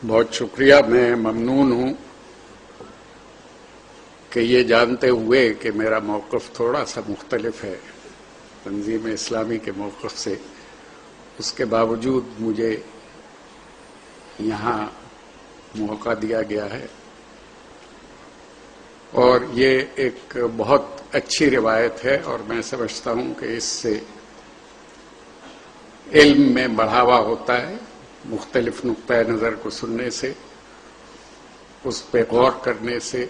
بہت شکریہ. میں ممنون ہوں کہ یہ جانتے ہوئے کہ میرا موقف تھوڑا سا مختلف ہے تنظیم اسلامی کے موقف سے، اس کے باوجود مجھے یہاں موقع دیا گیا ہے، اور یہ ایک بہت اچھی روایت ہے، اور میں سمجھتا ہوں کہ اس سے علم میں بڑھاوا ہوتا ہے. مختلف نقطۂ نظر کو سننے سے، اس پہ غور کرنے سے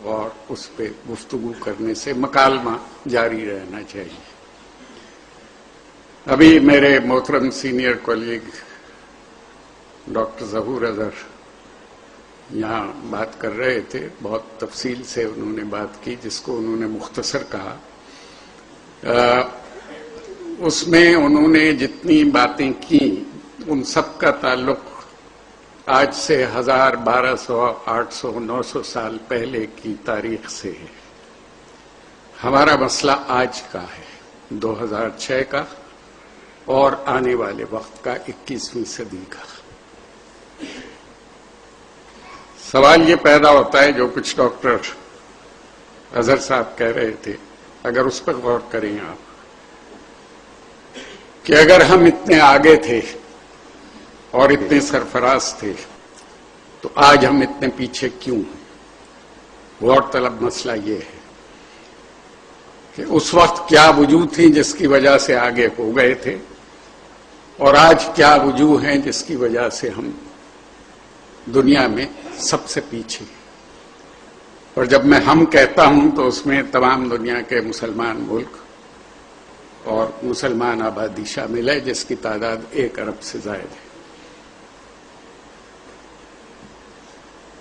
اور اس پہ گفتگو کرنے سے مکالمہ جاری رہنا چاہیے. ابھی میرے محترم سینئر کولیگ ڈاکٹر ظہور اظہر یہاں بات کر رہے تھے، بہت تفصیل سے انہوں نے بات کی، جس کو انہوں نے مختصر کہا. اس میں انہوں نے جتنی باتیں کی ان سب کا تعلق آج سے 1000، 1200، 800، 900 سال پہلے کی تاریخ سے ہے. ہمارا مسئلہ آج کا ہے، 2006 کا اور آنے والے وقت کا، 21ویں صدی کا. سوال یہ پیدا ہوتا ہے، جو کچھ ڈاکٹر اظہر صاحب کہہ رہے تھے، اگر اس پر غور کریں آپ، کہ اگر ہم اتنے آگے تھے اور اتنے سرفراز تھے تو آج ہم اتنے پیچھے کیوں ہیں؟ غور طلب مسئلہ یہ ہے کہ اس وقت کیا وجوہ تھی جس کی وجہ سے آگے ہو گئے تھے، اور آج کیا وجوہ ہیں جس کی وجہ سے ہم دنیا میں سب سے پیچھے. اور جب میں ہم کہتا ہوں تو اس میں تمام دنیا کے مسلمان ملک اور مسلمان آبادی شامل ہے، جس کی تعداد 1 ارب سے زائد ہے.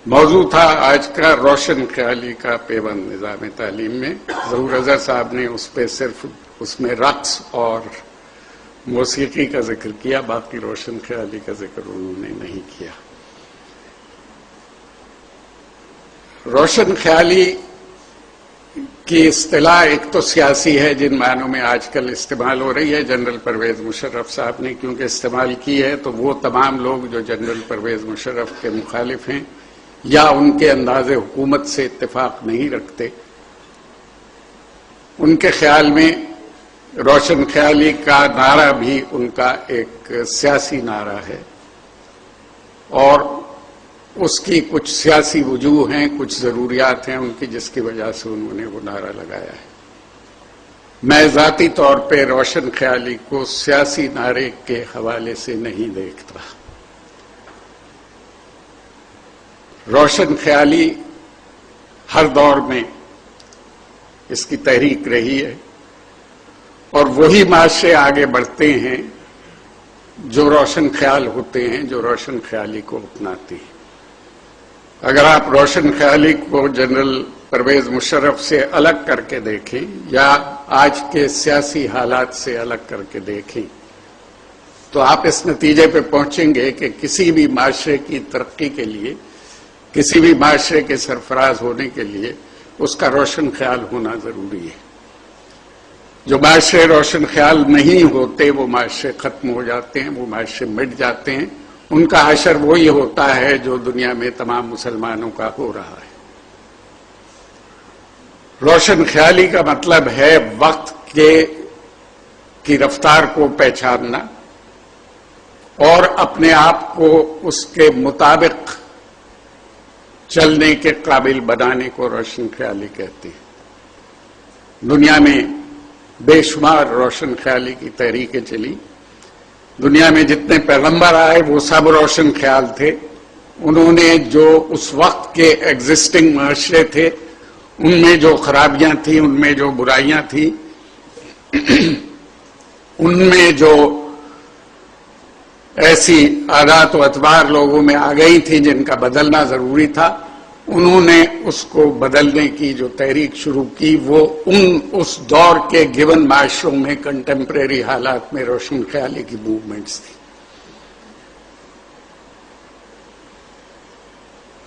موضوع تھا آج کا روشن خیالی کا پیوند نظام تعلیم میں. ظہور اظہر صاحب نے اس پہ صرف اس میں رقص اور موسیقی کا ذکر کیا، باقی روشن خیالی کا ذکر انہوں نے نہیں کیا. روشن خیالی کی اصطلاح ایک تو سیاسی ہے، جن معنوں میں آج کل استعمال ہو رہی ہے. جنرل پرویز مشرف صاحب نے کیونکہ استعمال کی ہے، تو وہ تمام لوگ جو جنرل پرویز مشرف کے مخالف ہیں یا ان کے انداز حکومت سے اتفاق نہیں رکھتے، ان کے خیال میں روشن خیالی کا نعرہ بھی ان کا ایک سیاسی نعرہ ہے، اور اس کی کچھ سیاسی وجوہ ہیں، کچھ ضروریات ہیں ان کی، جس کی وجہ سے انہوں نے وہ نعرہ لگایا ہے. میں ذاتی طور پہ روشن خیالی کو سیاسی نعرے کے حوالے سے نہیں دیکھتا. روشن خیالی ہر دور میں اس کی تحریک رہی ہے، اور وہی معاشرے آگے بڑھتے ہیں جو روشن خیال ہوتے ہیں، جو روشن خیالی کو اپناتے ہیں. اگر آپ روشن خیالی کو جنرل پرویز مشرف سے الگ کر کے دیکھیں یا آج کے سیاسی حالات سے الگ کر کے دیکھیں، تو آپ اس نتیجے پہ پہنچیں گے کہ کسی بھی معاشرے کی ترقی کے لیے، کسی بھی معاشرے کے سرفراز ہونے کے لیے اس کا روشن خیال ہونا ضروری ہے. جو معاشرے روشن خیال نہیں ہوتے وہ معاشرے ختم ہو جاتے ہیں، وہ معاشرے مٹ جاتے ہیں. ان کا حشر وہی ہوتا ہے جو دنیا میں تمام مسلمانوں کا ہو رہا ہے. روشن خیالی کا مطلب ہے وقت کی رفتار کو پہچاننا اور اپنے آپ کو اس کے مطابق چلنے کے قابل بنانے کو روشن خیالی کہتے ہیں. دنیا میں بے شمار روشن خیالی کی تحریکیں چلی. دنیا میں جتنے پیغمبر آئے وہ سب روشن خیال تھے. انہوں نے جو اس وقت کے ایگزسٹنگ معاشرے تھے ان میں جو خرابیاں تھیں، ان میں جو برائیاں تھیں، ان میں جو ایسی عادات و اطوار لوگوں میں آ گئی تھی جن کا بدلنا ضروری تھا، انہوں نے اس کو بدلنے کی جو تحریک شروع کی وہ اس دور کے گیون معاشروں میں کنٹمپریری حالات میں روشن خیالی کی موومنٹس تھی.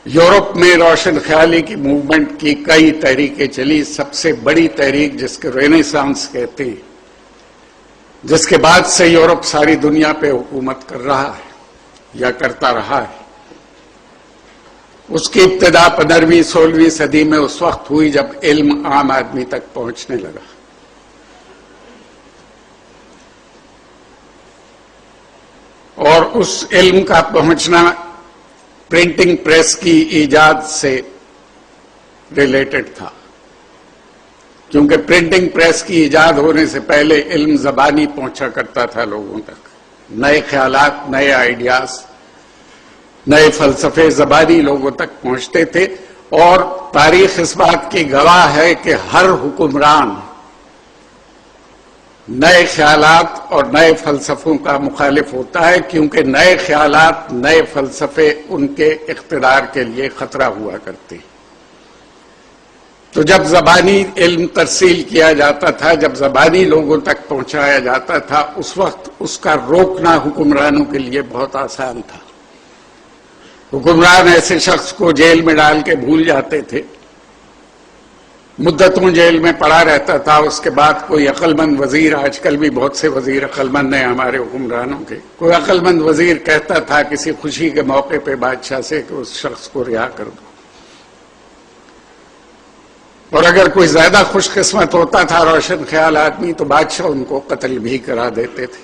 یورپ میں روشن خیالی کی موومنٹ کی کئی تحریکیں چلی. سب سے بڑی تحریک جس کے رینیسانس کہتے ہیں، جس کے بعد سے یورپ ساری دنیا پہ حکومت کر رہا ہے یا کرتا رہا ہے، اس کی ابتدا 15ویں-16ویں صدی میں اس وقت ہوئی جب علم عام آدمی تک پہنچنے لگا. اور اس علم کا پہنچنا پرنٹنگ پریس کی ایجاد سے ریلیٹڈ تھا، کیونکہ پرنٹنگ پریس کی ایجاد ہونے سے پہلے علم زبانی پہنچا کرتا تھا لوگوں تک. نئے خیالات، نئے آئیڈیاز، نئے فلسفے زبانی لوگوں تک پہنچتے تھے. اور تاریخ اس بات کی گواہ ہے کہ ہر حکمران نئے خیالات اور نئے فلسفوں کا مخالف ہوتا ہے، کیونکہ نئے خیالات، نئے فلسفے ان کے اقتدار کے لیے خطرہ ہوا کرتے. تو جب زبانی علم ترسیل کیا جاتا تھا، جب زبانی لوگوں تک پہنچایا جاتا تھا، اس وقت اس کا روکنا حکمرانوں کے لیے بہت آسان تھا. حکمران ایسے شخص کو جیل میں ڈال کے بھول جاتے تھے، مدتوں جیل میں پڑا رہتا تھا. اس کے بعد کوئی عقل مند وزیر، آج کل بھی بہت سے وزیر عقل مند ہیں ہمارے حکمرانوں کے، کوئی عقل مند وزیر کہتا تھا کسی خوشی کے موقع پہ بادشاہ سے کہ اس شخص کو رہا کر دو. اور اگر کوئی زیادہ خوش قسمت ہوتا تھا روشن خیال آدمی تو بادشاہ ان کو قتل بھی کرا دیتے تھے.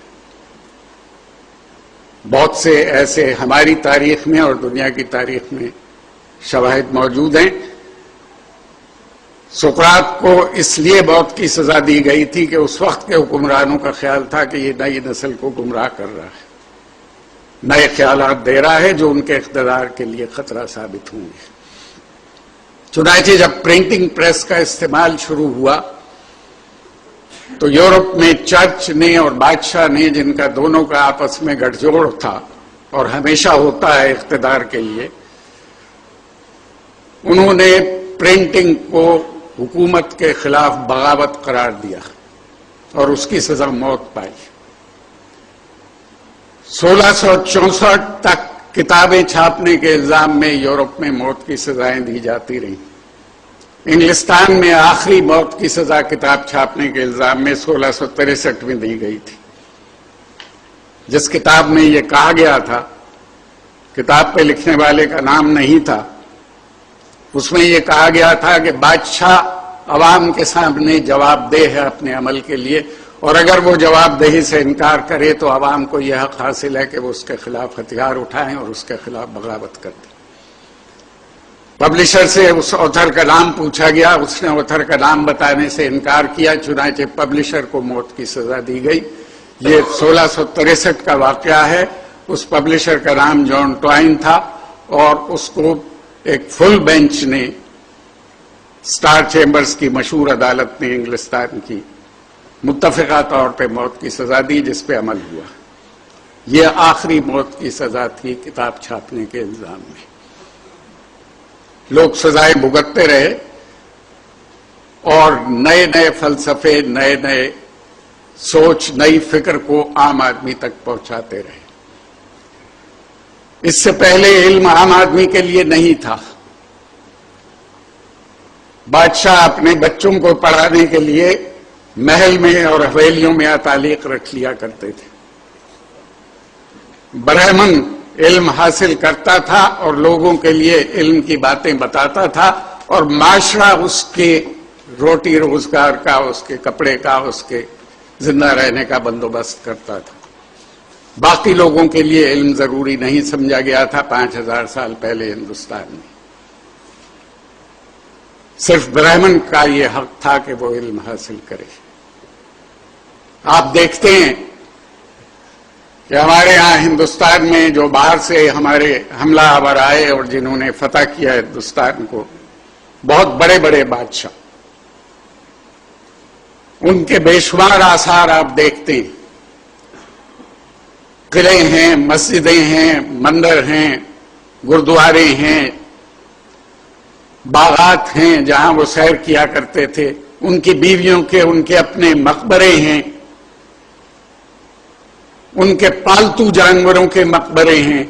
بہت سے ایسے ہماری تاریخ میں اور دنیا کی تاریخ میں شواہد موجود ہیں. سقراط کو اس لیے موت کی سزا دی گئی تھی کہ اس وقت کے حکمرانوں کا خیال تھا کہ یہ نئی نسل کو گمراہ کر رہا ہے، نئے خیالات دے رہا ہے جو ان کے اقتدار کے لیے خطرہ ثابت ہوں گے. چنانچہ جب پرنٹنگ پریس کا استعمال شروع ہوا تو یورپ میں چرچ نے اور بادشاہ نے، جن کا دونوں کا آپس میں گٹھ جوڑ تھا اور ہمیشہ ہوتا ہے اقتدار کے لیے، انہوں نے پرنٹنگ کو حکومت کے خلاف بغاوت قرار دیا اور اس کی سزا موت پائی. 1664 تک کتابیں چھاپنے کے الزام میں یورپ میں موت کی سزائیں دی جاتی رہیں. انگلستان میں آخری موت کی سزا کتاب چھاپنے کے الزام میں 1663 میں دی گئی تھی. جس کتاب میں یہ کہا گیا تھا، کتاب پہ لکھنے والے کا نام نہیں تھا، اس میں یہ کہا گیا تھا کہ بادشاہ عوام کے سامنے جواب دہ ہے اپنے عمل کے لیے، اور اگر وہ جواب دہی سے انکار کرے تو عوام کو یہ حق حاصل ہے کہ وہ اس کے خلاف ہتھیار اٹھائیں اور اس کے خلاف بغاوت کر دیں. پبلشر سے اس آتھر کا نام پوچھا گیا، اس نے آتھر کا نام بتانے سے انکار کیا، چنانچہ پبلشر کو موت کی سزا دی گئی. یہ 1663 کا واقعہ ہے. اس پبلشر کا نام جان ٹوائن تھا اور اس کو ایک فل بینچ نے، سٹار چیمبرز کی مشہور عدالت نے انگلستان کی، متفقہ طور پہ موت کی سزا دی، جس پہ عمل ہوا. یہ آخری موت کی سزا تھی کتاب چھاپنے کے الزام میں. لوگ سزائیں بھگتتے رہے اور نئے نئے فلسفے، نئے نئے سوچ، نئی فکر کو عام آدمی تک پہنچاتے رہے. اس سے پہلے علم عام آدمی کے لیے نہیں تھا. بادشاہ اپنے بچوں کو پڑھانے کے لیے محل میں اور حویلیوں میں تعلیق رکھ لیا کرتے تھے. برہمن علم حاصل کرتا تھا اور لوگوں کے لیے علم کی باتیں بتاتا تھا، اور معاشرہ اس کے روٹی روزگار کا، اس کے کپڑے کا، اس کے زندہ رہنے کا بندوبست کرتا تھا. باقی لوگوں کے لیے علم ضروری نہیں سمجھا گیا تھا 5000 سال پہلے ہندوستان میں. صرف برہمن کا یہ حق تھا کہ وہ علم حاصل کرے. آپ دیکھتے ہیں کہ ہمارے ہاں ہندوستان میں جو باہر سے ہمارے حملہ آور آئے اور جنہوں نے فتح کیا ہندوستان کو، بہت بڑے بڑے بادشاہ، ان کے بے شمار آثار آپ دیکھتے ہیں. قلعے ہیں، مسجدیں ہیں، مندر ہیں، گردوارے ہیں، باغات ہیں جہاں وہ سیر کیا کرتے تھے. ان کی بیویوں کے، ان کے اپنے مقبرے ہیں، ان کے پالتو جانوروں کے مقبرے ہیں.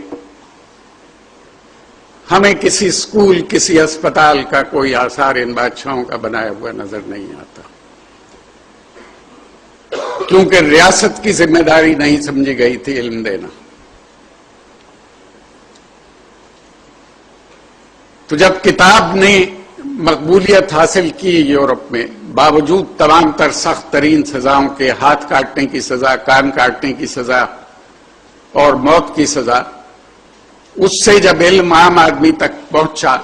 ہمیں کسی اسکول، کسی اسپتال کا کوئی آثار ان بادشاہوں کا بنایا ہوا نظر نہیں آتا، کیونکہ ریاست کی ذمہ داری نہیں سمجھی گئی تھی علم دینا. تو جب کتاب نے مقبولیت حاصل کی یورپ میں، باوجود تمام تر سخت ترین سزاؤں کے، ہاتھ کاٹنے کی سزا، کان کاٹنے کی سزا اور موت کی سزا، اس سے جب علم عام آدمی تک پہنچا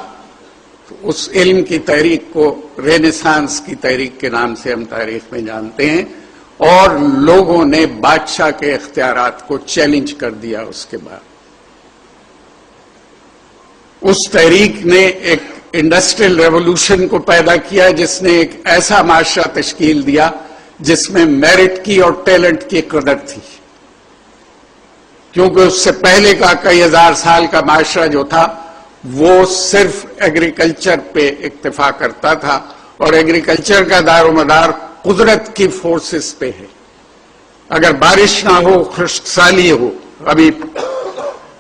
تو اس علم کی تحریک کو رینیسانس کی تحریک کے نام سے ہم تاریخ میں جانتے ہیں، اور لوگوں نے بادشاہ کے اختیارات کو چیلنج کر دیا۔ اس کے بعد اس تحریک نے ایک انڈسٹریل ریولوشن کو پیدا کیا، جس نے ایک ایسا معاشرہ تشکیل دیا جس میں میرٹ کی اور ٹیلنٹ کی قدر تھی، کیونکہ اس سے پہلے کا کئی ہزار سال کا معاشرہ جو تھا وہ صرف ایگریکلچر پہ اکتفا کرتا تھا، اور ایگریکلچر کا دار و مدار قدرت کی فورسز پہ ہے۔ اگر بارش نہ ہو، خشک سالی ہو، ابھی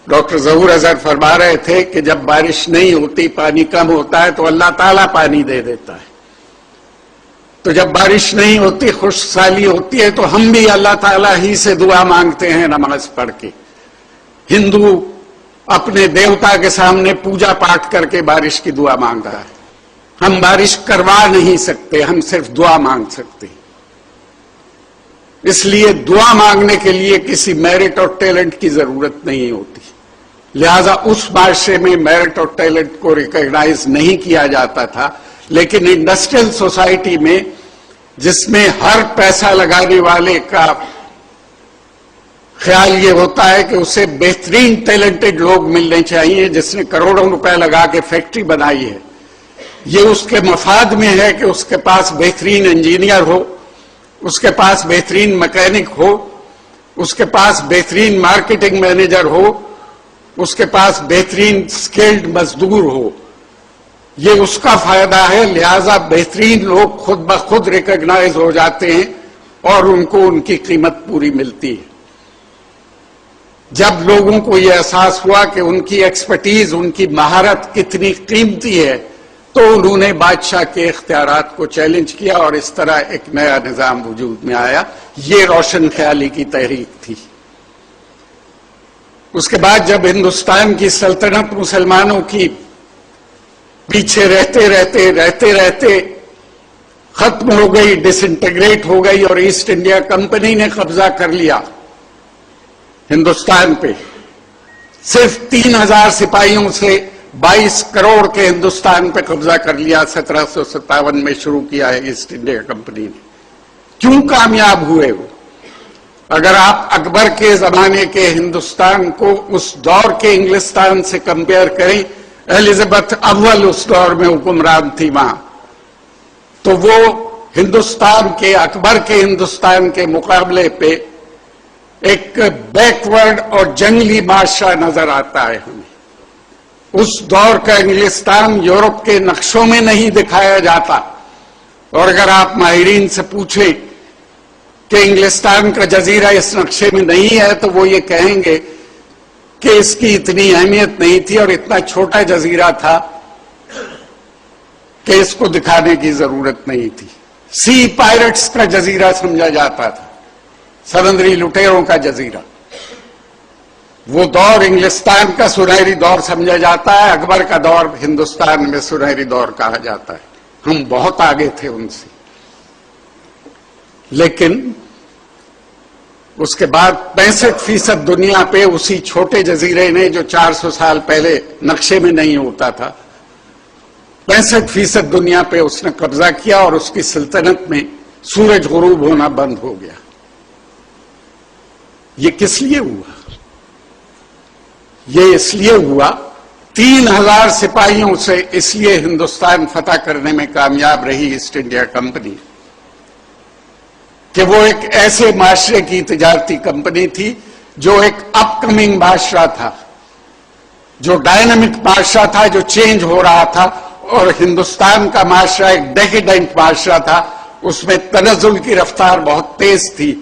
ڈاکٹر ظہور اظہر فرما رہے تھے کہ جب بارش نہیں ہوتی، پانی کم ہوتا ہے تو اللہ تعالیٰ پانی دے دیتا ہے، تو جب بارش نہیں ہوتی، خشک سالی ہوتی ہے، تو ہم بھی اللہ تعالیٰ ہی سے دعا مانگتے ہیں نماز پڑھ کے۔ ہندو اپنے دیوتا کے سامنے پوجا پاٹ کر کے بارش کی دعا مانگ رہا ہے۔ ہم بارش کروا نہیں سکتے، ہم صرف دعا مانگ سکتے ہیں۔ اس لیے دعا مانگنے کے لیے کسی میرٹ اور ٹیلنٹ کی ضرورت نہیں ہوتی، لہذا اس معاشرے میں میرٹ اور ٹیلنٹ کو ریکگنائز نہیں کیا جاتا تھا۔ لیکن انڈسٹریل سوسائٹی میں، جس میں ہر پیسہ لگانے والے کا خیال یہ ہوتا ہے کہ اسے بہترین ٹیلنٹڈ لوگ ملنے چاہیے، جس نے کروڑوں روپے لگا کے فیکٹری بنائی ہے، یہ اس کے مفاد میں ہے کہ اس کے پاس بہترین انجینئر ہو، اس کے پاس بہترین مکینک ہو، اس کے پاس بہترین مارکیٹنگ مینیجر ہو، اس کے پاس بہترین سکلڈ مزدور ہو، یہ اس کا فائدہ ہے۔ لہذا بہترین لوگ خود بخود ریکگنائز ہو جاتے ہیں اور ان کو ان کی قیمت پوری ملتی ہے۔ جب لوگوں کو یہ احساس ہوا کہ ان کی ایکسپرٹیز، ان کی مہارت کتنی قیمتی ہے، تو انہوں نے بادشاہ کے اختیارات کو چیلنج کیا، اور اس طرح ایک نیا نظام وجود میں آیا۔ یہ روشن خیالی کی تحریک تھی۔ اس کے بعد جب ہندوستان کی سلطنت مسلمانوں کی پیچھے رہتے ختم ہو گئی، ڈس انٹیگریٹ ہو گئی، اور ایسٹ انڈیا کمپنی نے قبضہ کر لیا ہندوستان پہ، صرف 3000 سپاہیوں سے 22 کروڑ کے ہندوستان پہ قبضہ کر لیا۔ 1757 میں شروع کیا ہے ایسٹ انڈیا کمپنی نے۔ کیوں کامیاب ہوئے وہ؟ اگر آپ اکبر کے زمانے کے ہندوستان کو اس دور کے انگلستان سے کمپیئر کریں، ایلزابتھ اول اس دور میں حکمران تھی وہاں، تو وہ ہندوستان کے، اکبر کے ہندوستان کے مقابلے پہ ایک بیکورڈ اور جنگلی معاشرہ نظر آتا ہے ہمیں۔ اس دور کا انگلستان یورپ کے نقشوں میں نہیں دکھایا جاتا، اور اگر آپ ماہرین سے پوچھیں کہ انگلستان کا جزیرہ اس نقشے میں نہیں ہے، تو وہ یہ کہیں گے کہ اس کی اتنی اہمیت نہیں تھی، اور اتنا چھوٹا جزیرہ تھا کہ اس کو دکھانے کی ضرورت نہیں تھی۔ سی پائرٹس کا جزیرہ سمجھا جاتا تھا، سمندری لٹیروں کا جزیرہ۔ وہ دور انگلستان کا سنہری دور سمجھا جاتا ہے، اکبر کا دور ہندوستان میں سنہری دور کہا جاتا ہے۔ ہم بہت آگے تھے ان سے۔ لیکن اس کے بعد 65% دنیا پہ اسی چھوٹے جزیرے نے، جو 400 سال پہلے نقشے میں نہیں ہوتا تھا، 65% دنیا پہ اس نے قبضہ کیا، اور اس کی سلطنت میں سورج غروب ہونا بند ہو گیا۔ یہ کس لیے ہوا؟ یہ اس لیے ہوا، 3000 سپاہیوں سے اس لیے ہندوستان فتح کرنے میں کامیاب رہی ایسٹ انڈیا کمپنی کہ وہ ایک ایسے معاشرے کی تجارتی کمپنی تھی جو ایک اپ کمنگ معاشرہ تھا، جو ڈائنامک معاشرہ تھا، جو چینج ہو رہا تھا، اور ہندوستان کا معاشرہ ایک ڈیکیڈنٹ معاشرہ تھا، اس میں تنزل کی رفتار بہت تیز تھی۔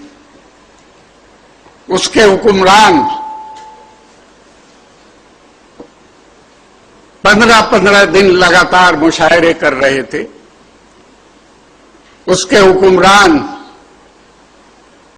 اس کے حکمران 15 دن لگاتار مشاعرے کر رہے تھے۔ اس کے حکمران